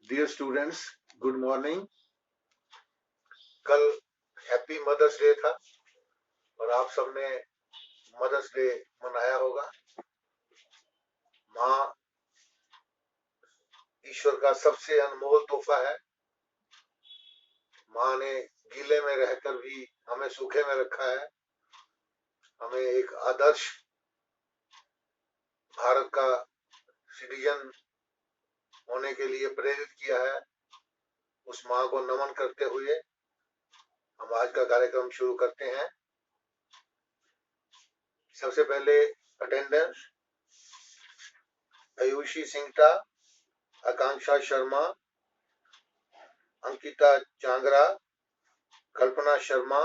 Dear students, good morning. कल happy mother's day था और आप सबने मदर्स डे मनाया होगा। माँ ईश्वर का सबसे अनमोल तोहफा है। माँ ने गीले में रहकर भी हमें सूखे में रखा है, हमें एक आदर्श भारत का सिटीजन होने के लिए प्रेरित किया है। उस माँ को नमन करते हुए हम आज का कार्यक्रम शुरू करते हैं। सबसे पहले अटेंडेंस: आयुषी सिंगटा, आकांक्षा शर्मा, अंकिता चांगरा, कल्पना शर्मा,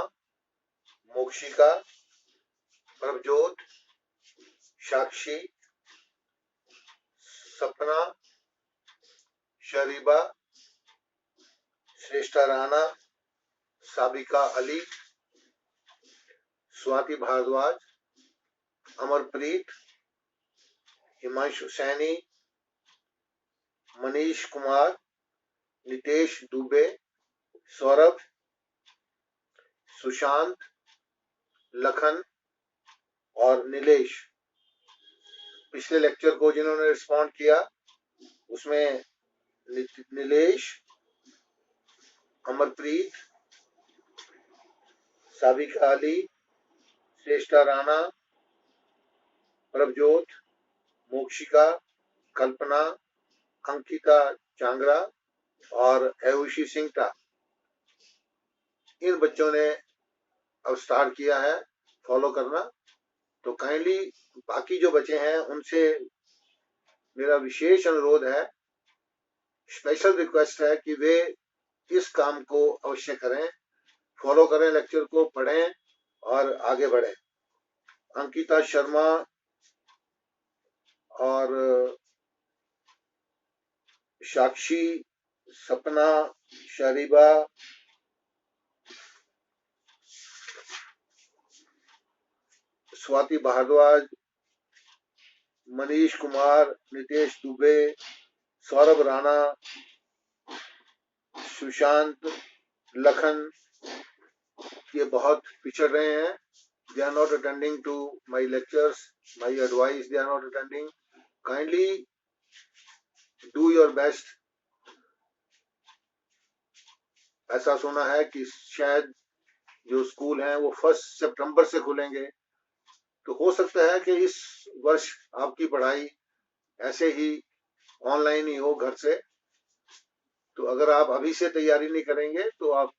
मोक्षिका, प्रभजोत, साक्षी, सपना, शरीबा, श्रेष्ठा राणा, साबिका अली, स्वाति भारद्वाज, अमरप्रीत, हिमांशु सैनी, मनीष कुमार, नितेश दुबे, सौरभ, सुशांत, लखन और नीलेश। पिछले लेक्चर को जिन्होंने रिस्पॉन्ड किया उसमें नीलेश, अमरप्रीत, साबिका अली, श्रेष्ठा राणा, प्रभजोत, मोक्षिका, कल्पना, अंकिता चांगरा और आयुषी सिंगटा, इन बच्चों ने अब स्टार्ट किया है फॉलो करना। तो काइंडली बाकी जो बचे हैं उनसे मेरा विशेष अनुरोध है, स्पेशल रिक्वेस्ट है कि वे इस काम को अवश्य करें, फॉलो करें, लेक्चर को पढ़ें और आगे बढ़ें। अंकिता शर्मा और साक्षी, सपना, शरीबा, स्वाति भारद्वाज, मनीष कुमार, नितेश दुबे, सौरभ राणा, सुशांत, लखन, ये बहुत पिछड़ रहे हैं। They are not attending to my lectures, my advice. They are not attending. Kindly do your best. ऐसा सुना है कि शायद जो स्कूल हैं वो 1 सितंबर से खुलेंगे, तो हो सकता है कि इस वर्ष आपकी पढ़ाई ऐसे ही ऑनलाइन ही हो घर से। तो अगर आप अभी से तैयारी नहीं करेंगे तो आप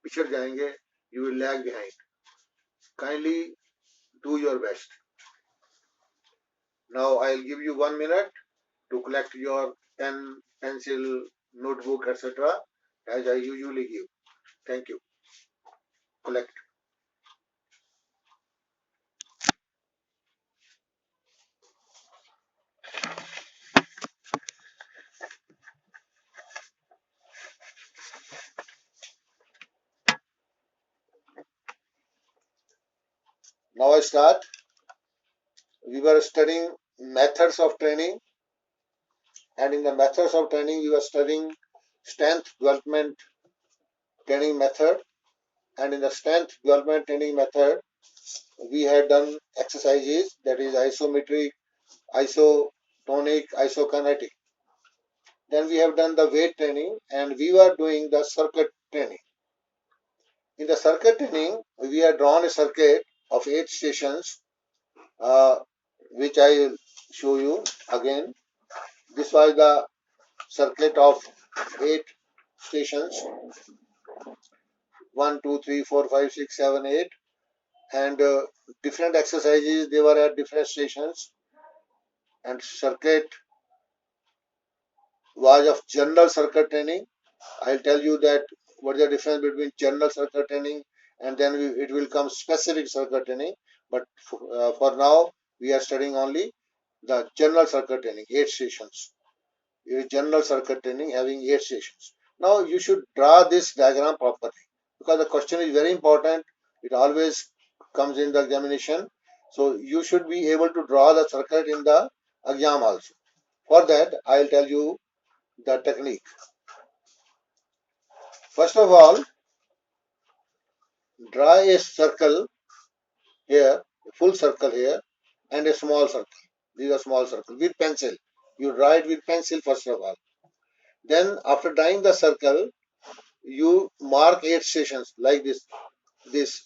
पिछड़ जाएंगे, you will lag behind. Kindly do your best. Now I'll give you 1 minute to collect your pen, pencil, notebook, etc. as I usually give. Thank you. Collect. Now I start. We were studying methods of training, and in the methods of training we were studying strength development training method, and in the strength development training method we had done exercises, that is isometric, isotonic, isokinetic. Then we have done the weight training and we were doing the circuit training. In the circuit training we had drawn a circuit of 8 stations, which I will show you again. This was the circuit of 8 stations, 1, 2, 3, 4, 5, 6, 7, 8, and different exercises, they were at different stations, and circuit was of general circuit training. I'll tell you that what is the difference between general circuit training and then it will come specific circuit training, but for now we are studying only the general circuit training, 8 stations. General circuit training having 8 stations. Now you should draw this diagram properly because the question is very important. It always comes in the examination. So you should be able to draw the circuit in the exam also. For that, I'll tell you the technique. First of all, draw a circle here, a full circle here, and a small circle. These are small circle with pencil. You draw it with pencil first of all. Then after drawing the circle, you mark 8 stations like this. This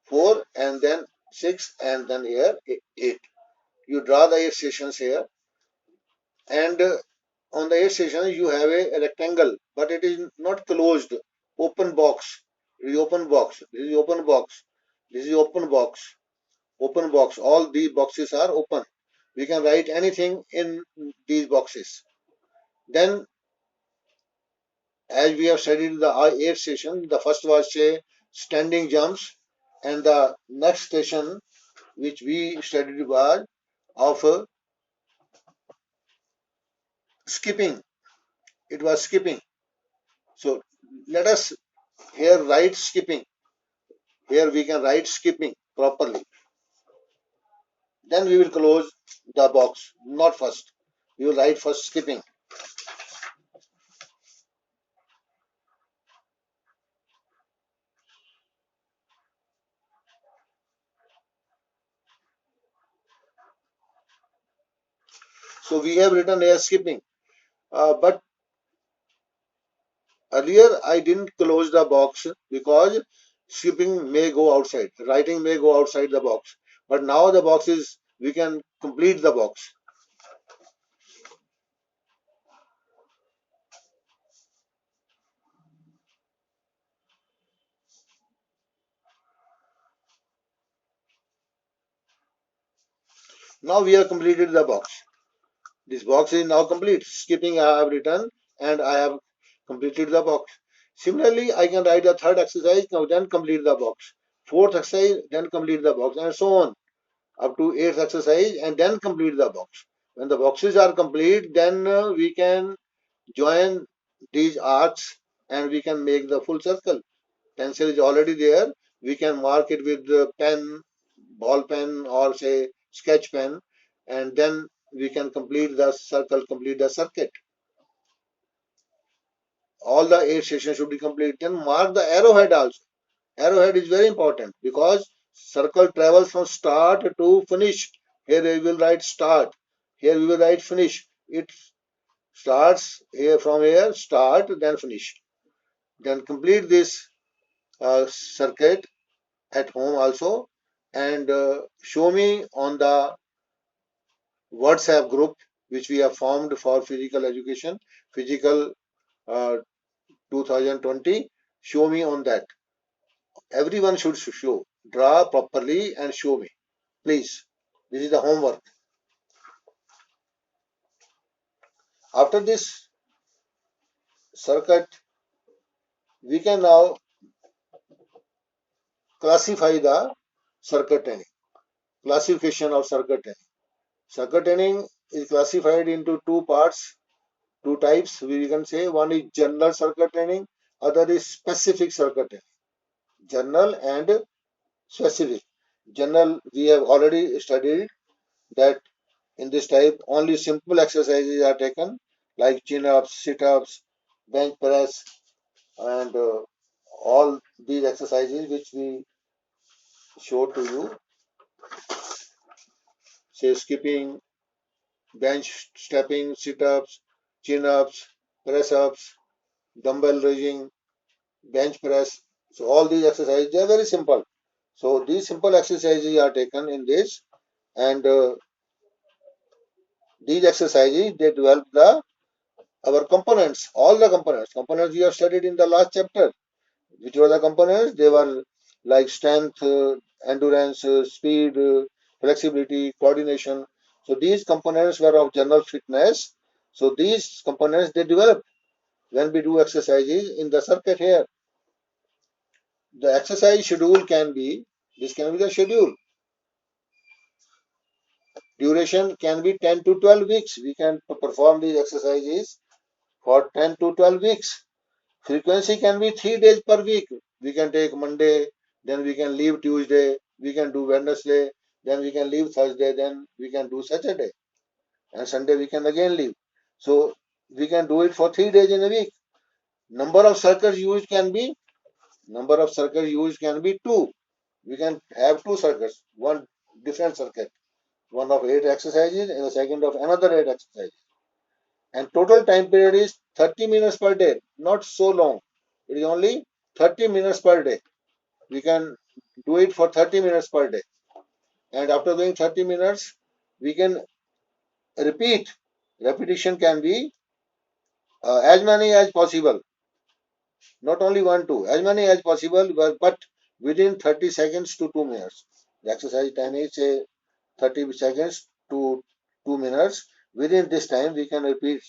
4 and then 6 and then here 8. You draw the 8 stations here, and on the 8 stations you have a rectangle, but it is not closed. Open box. It is open box. This is open box. This is open box. Open box. All these boxes are open. We can write anything in these boxes. Then, as we have studied the 8 station, the first was say standing jumps, and the next station which we studied was of skipping. It was skipping. So let us here write skipping. Here we can write skipping properly. Then we will close the box. Not first. We will write first skipping. So we have written as skipping. But earlier I didn't close the box because skipping may go outside. Writing may go outside the box. But now the box is, we can complete the box. Now we have completed the box. This box is now complete. Skipping I have written and I have completed the box. Similarly, I can write the third exercise, now then complete the box. Fourth exercise, then complete the box, and so on up to eighth exercise, and then complete the box. When the boxes are complete, then we can join these arcs and we can make the full circle. Pencil is already there. We can mark it with the pen, ball pen, or say sketch pen, and then we can complete the circle, complete the circuit. All the 8 stations should be complete. Then mark the arrowhead also. Arrowhead is very important because circle travels from start to finish. Here we will write start. Here we will write finish. It starts here, from here, start, then finish. Then complete this circuit at home also, and show me on the WhatsApp group which we have formed for physical education, physical uh, 2020. Show me on that. Everyone should show. Draw properly and show me. Please. This is the homework. After this circuit, we can now classify the circuit training. Classification of circuit training. Circuit training is classified into two parts, two types. We can say one is general circuit training, other is specific circuit training. General and specific. General, we have already studied that in this type only simple exercises are taken like chin-ups, sit-ups, bench press, and all these exercises which we showed to you, say skipping, bench stepping, sit-ups, chin-ups, press-ups, dumbbell raising, bench press. So all these exercises, they are very simple. So these simple exercises are taken in this, and these exercises, they develop the our components, all the components. Components we have studied in the last chapter. Which were the components? They were like strength, endurance, speed, flexibility, coordination. So these components were of general fitness. So these components, they develop when we do exercises in the circuit here. The exercise schedule can be, this can be the schedule. Duration can be 10 to 12 weeks. We can perform these exercises for 10 to 12 weeks. Frequency can be 3 days per week. We can take Monday, then we can leave Tuesday, we can do Wednesday, then we can leave Thursday, then we can do Saturday, and Sunday we can again leave. So we can do it for 3 days in a week. Number of circuits used can be two. We can have two circuits, one different circuit, one of 8 exercises and the second of another 8 exercises. And total time period is 30 minutes per day, not so long. It is only 30 minutes per day. We can do it for 30 minutes per day. And after doing 30 minutes, we can repeat. Repetition can be as many as possible, not only one, two, as many as possible, but within 30 seconds to 2 minutes. The exercise time is say 30 seconds to 2 minutes. Within this time, we can repeat.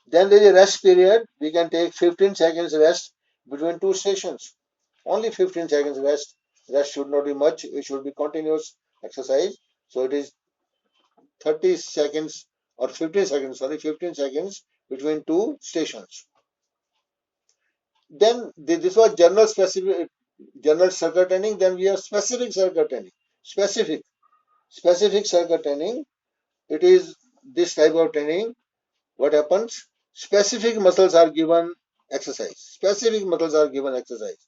Then there is a rest period. We can take 15 seconds rest between two stations. Only 15 seconds rest. Rest should not be much. It should be continuous exercise. So it is 30 seconds or 15 seconds, sorry, 15 seconds between two stations. Then this was general circuit training. Then we have specific circuit training. Specific circuit training. It is this type of training. What happens? Specific muscles are given exercise. Specific muscles are given exercise.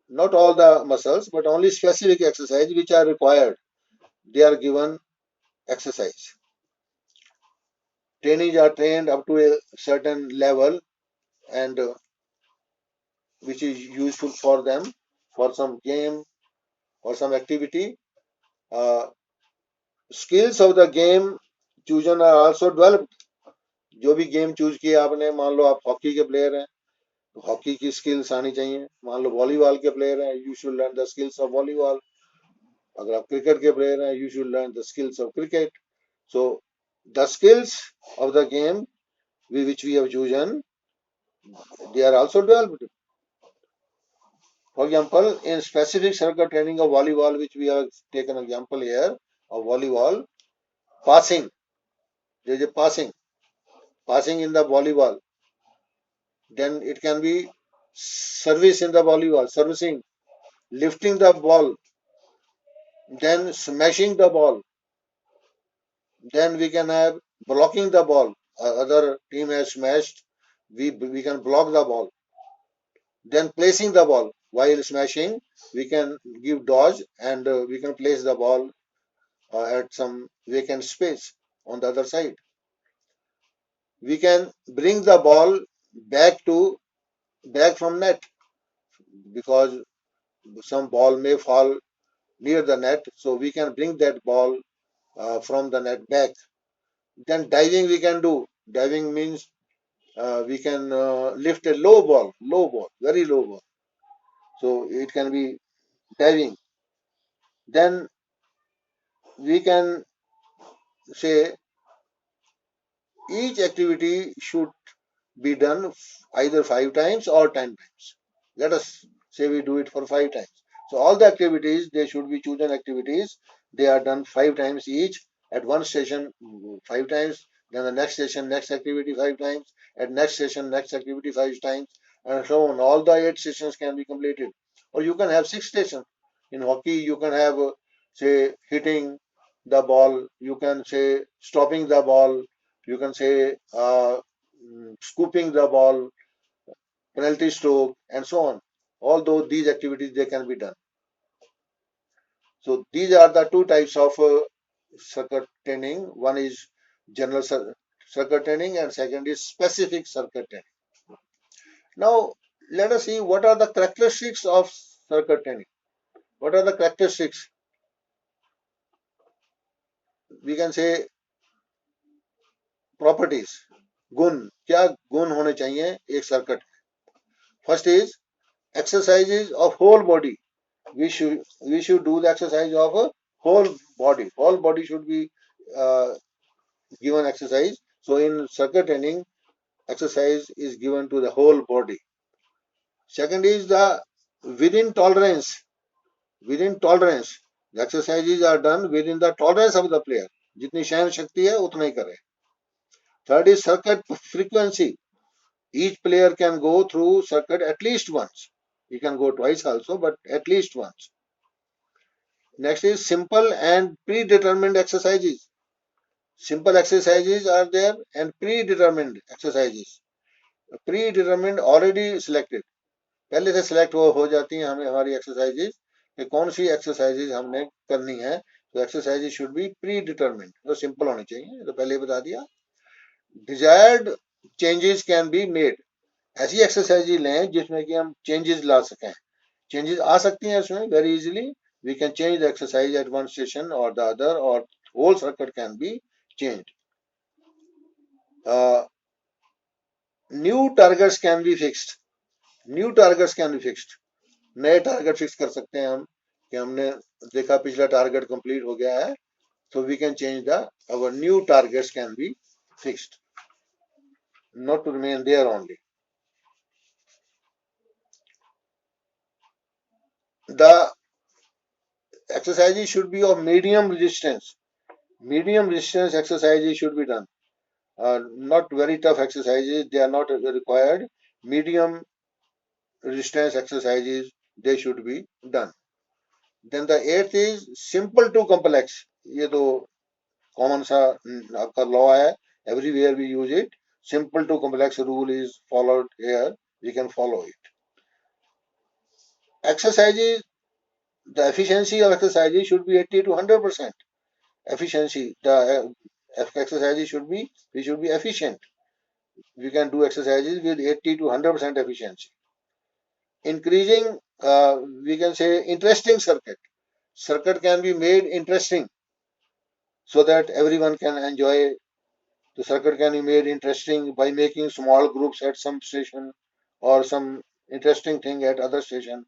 Not all the muscles, but only specific exercise which are required. They are given exercise. Trainees are trained up to a certain level and which is useful for them for some game or some activity. Uh, Skills of the game chosen are also developed. जो भी game choose किया आपने, मान लो आप hockey के player हैं तो hockey की स्किल्स आनी चाहिए. मान लो वॉलीबॉल के प्लेयर हैं, you should learn the skills of volleyball. अगर आप क्रिकेट के प्लेयर हैं, you should learn the skills of cricket. So the skills of the game which we have chosen, they are also developed. For example, in specific circuit training of volleyball, which we have taken example here of volleyball, passing, there is a passing in the volleyball. Then it can be service in the volleyball, servicing, lifting the ball, then smashing the ball. Then we can have blocking the ball. Other team has smashed, we can block the ball. Then placing the ball. While smashing, we can give dodge and we can place the ball at some vacant space on the other side. We can bring the ball back from net because some ball may fall near the net, so we can bring that ball from the net back. Then diving we can do. Diving means we can lift a low ball, very low ball. So it can be diving. Then we can say each activity should be done either 5 times or 10 times. Let us say we do it for 5 times. So all the activities, they should be chosen activities. They are done 5 times each. At one station, 5 times. Then the next station, next activity 5 times. At next station, next activity 5 times. And so on. All the 8 stations can be completed. Or you can have 6 stations. In hockey, you can have, say, hitting the ball. You can say stopping the ball. You can say scooping the ball, penalty stroke, and so on. Although these activities they can be done. So these are the two types of circuit training. One is general circuit training, and second is specific circuit training. Now let us see what are the characteristics of circuit training. What are the characteristics? We can say properties. गुण, क्या गुण होने चाहिए एक circuit. First is exercises of whole body. We should do the exercise of a whole body. Whole body should be given exercise. So in circuit training, exercise is given to the whole body. Second is the within tolerance. Within tolerance, the exercises are done within the tolerance of the player. जितनी सहन शक्ति है उतना ही करे. Third is circuit frequency. Each player can go through circuit at least once. He can go twice also, but at least once. Next is simple and predetermined exercises. Simple exercises are there and predetermined exercises. Predetermined already selected, पहले से select हो जाती हैं हमें हमारी exercises कि कौन सी exercises हमने करनी है. तो exercises should be pre determined, तो सिंपल होनी चाहिए, तो पहले बता दिया. Desired changes can be made, ऐसी एक्सरसाइज लें जिसमें कि हम चेंजेस ला सकें. चेंजेस आ सकती हैं इसमें very easily. We can change the exercise at one station और द अदर, और whole circuit can be changed. New targets can be fixed. New targets can be fixed, नए टारगेट फिक्स कर सकते हैं हम कि हमने देखा पिछला टारगेट कंप्लीट हो गया है, so we can change the our new targets can be fixed, not to remain there only. The exercises should be of medium resistance. Medium resistance exercises should be done, not very tough exercises, they are not required. Medium resistance exercises, they should be done. Then the eighth is simple to complex. ये तो common सा आपका law है, everywhere we use it. Simple to complex rule is followed here, we can follow it. Exercises, the efficiency of exercises should be 80 to 100%. Efficiency, the exercises should be, we should be efficient. We can do exercises with 80 to 100% efficiency. Increasing, we can say interesting circuit. Circuit can be made interesting so that everyone can enjoy. The circuit can be made interesting by making small groups at some station or some interesting thing at other station.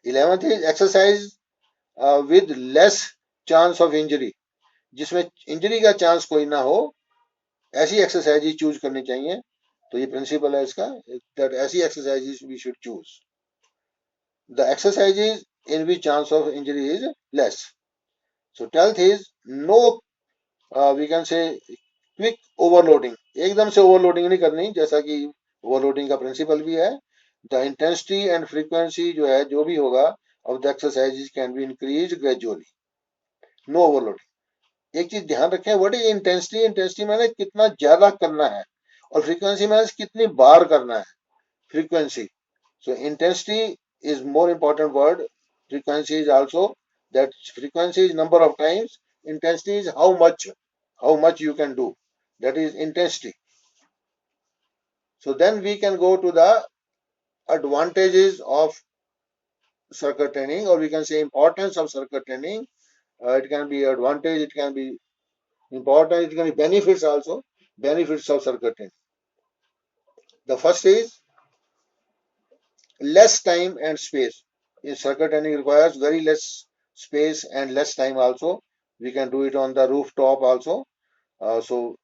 11th is exercise with less chance of injury. जिसमें injury का chance कोई ना हो, ऐसी exercise choose करनी चाहिए. तो ये प्रिंसिपल है इसका, दैट ऐसी exercise we should choose. The exercises in which chance of injury is less. So 12th is no, we can say quick overloading. एकदम से ओवरलोडिंग नहीं करनी, जैसा कि ओवरलोडिंग का प्रिंसिपल भी है. द इंटेंसिटी एंड फ्रीक्वेंसी जो है, जो भी होगा of the exercises can be increase gradually. No overloading. एक चीज ध्यान रखें, व्हाट इज इंटेंसिटी. इंटेंसिटी मैंने कितना ज्यादा करना है, और फ्रीक्वेंसी मैंने कितनी बार करना है. Frequency, so intensity is more important word. Frequency is also, that frequency is number of times, intensity is how much you can do, that is intensity. So then we can go to the advantages of circuit training, or we can say importance of circuit training. It can be advantage, it can be important, it can be benefits also. Benefits of circuit training, the first is less time and space. In circuit training requires very less space and less time also. We can do it on the rooftop also. So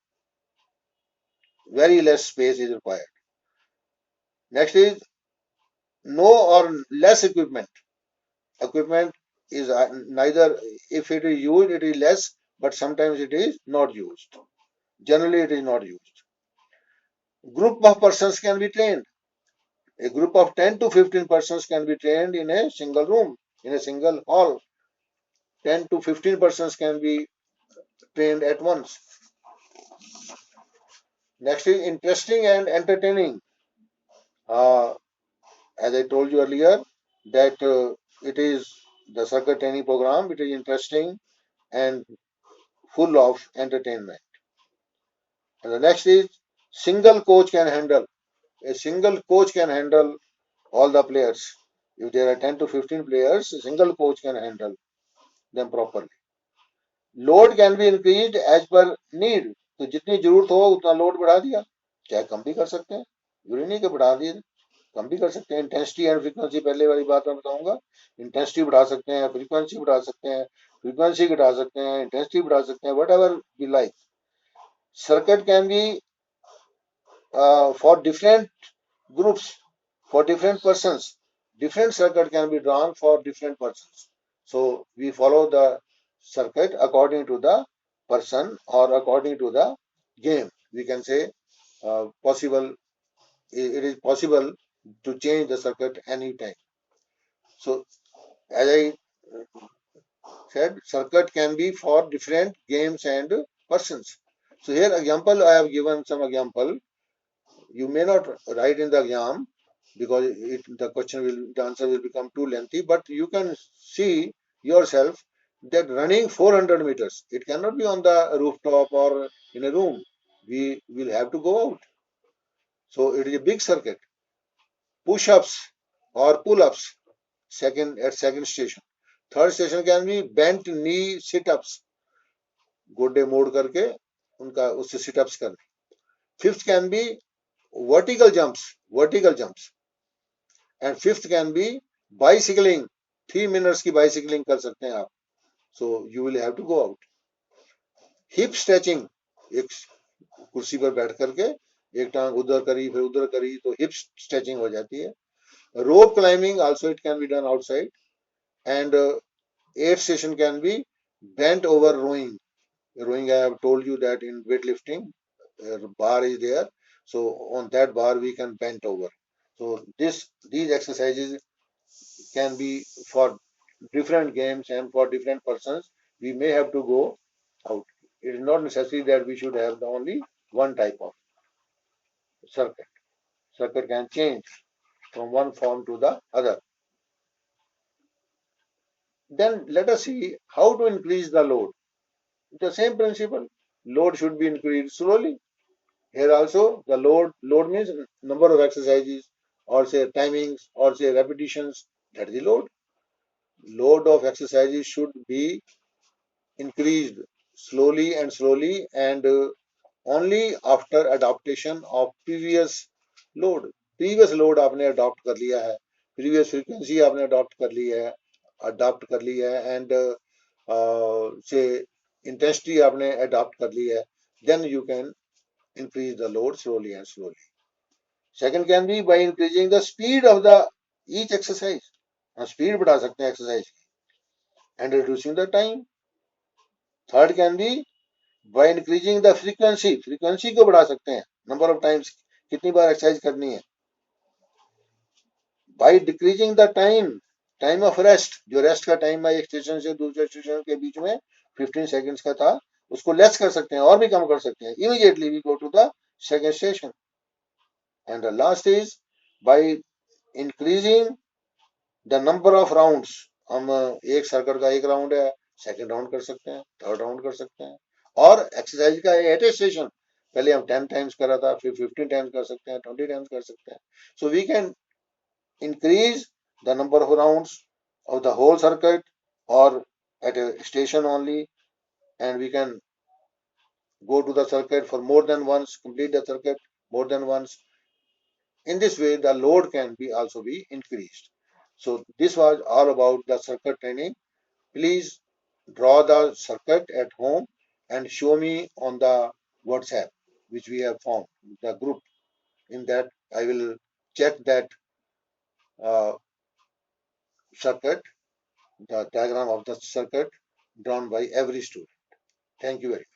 very less space is required. Next is no or less equipment. Equipment is neither, if it is used, it is less, but sometimes it is not used. Generally, it is not used. Group of persons can be trained. A group of 10 to 15 persons can be trained in a single room, in a single hall. 10 to 15 persons can be trained at once. Next is interesting and entertaining. As I told you earlier, that it is the circuit training program, it is interesting and full of entertainment. And the next is single coach can handle. A single coach can handle all the players. If there are 10 to 15 players, a single coach can handle them properly. Load can be increased as per need. तो जितनी जरूरत हो उतना load बढ़ा दिया, चाहे कम भी कर सकते हैं, जरूरी नहीं कि बढ़ा दिए, कम भी कर सकते हैं. इंटेंसिटी एंड फ्रीक्वेंसी, पहले वाली बात मैं बताऊंगा. इंटेंसिटी बढ़ा सकते हैं, फ्रीक्वेंसी बढ़ा सकते हैं, फ्रीक्वेंसी घटा सकते हैं, इंटेंसिटी बढ़ा सकते हैं, whatever we like. Circuit can be for different groups, for different persons. Different circuit can be drawn for different persons. So we follow the circuit according to the person or according to the game. We can say possible. It is possible to change the circuit anytime. So as I said circuit can be for different games and persons. So here example I have given some example. You may not write in the exam because the answer will become too lengthy, but you can see yourself that running 400 meters, it cannot be on the rooftop or in a room. We will have to go out. So it is a big circuit. Push-ups or pull-ups, second station. Third station can be bent knee sit-ups, गोड्डे मोड़ करके उनका उससे sit-ups करने. Fifth can be vertical jumps. And fifth can be bicycling. 3 minutes की bicycling कर सकते हैं आप. So you will have to go out. Hip stretching, एक कुर्सी पर बैठ करके एक टांग उधर करी फिर उधर करी तो hip stretching हो जाती है. Rope climbing also it can be done outside. And eighth session can be bent over rowing. Rowing, I have told you that in weightlifting, bar is there. So on that bar we can bend over. So these exercises can be for different games and for different persons. We may have to go out. It is not necessary that we should have only one type of circuit. Circuit can change from one form to the other. Then let us see how to increase the load. The same principle. Load should be increased slowly. Here also the load means number of exercises or say timings or say repetitions. That is the load. Load of exercises should be increased slowly and only after adaptation of previous load. Previous load आपने adopt कर लिया है, previous frequency आपने adopt कर ली है and say intensity आपने adopt कर ली है, then you can increase the load slowly and slowly. Second can be by increasing the speed of the each exercise. हम speed बढ़ा सकते हैं exercise की and reducing the time. Third can be by increasing the frequency. Frequency को बढ़ा सकते हैं, number of times कितनी बार exercise करनी है. By decreasing the time of rest, जो rest का time है एक स्टेशन से दूसरे स्टेशन के बीच में 15 seconds का था, उसको less कर सकते हैं और भी कम कर सकते हैं. Immediately we go to the second station. And the last is by increasing the number of rounds. हम एक सर्कट का एक राउंड है, सेकंड राउंड कर सकते हैं, थर्ड राउंड कर सकते हैं. और एक्सरसाइज का एट ए सेशन पहले हम 10 टाइम्स करा था, फिर 15 टाइम्स कर सकते हैं, 20 टाइम्स कर सकते हैं. So we can increase the number of rounds of the whole circuit or at a station only, and we can go to the circuit for more than once, complete the circuit more than once. In this way the load can be also be increased. So this was all about the circuit training. Please draw the circuit at home and show me on the WhatsApp which we have formed the group. In that I will check that circuit, the diagram of the circuit drawn by every student. Thank you very much.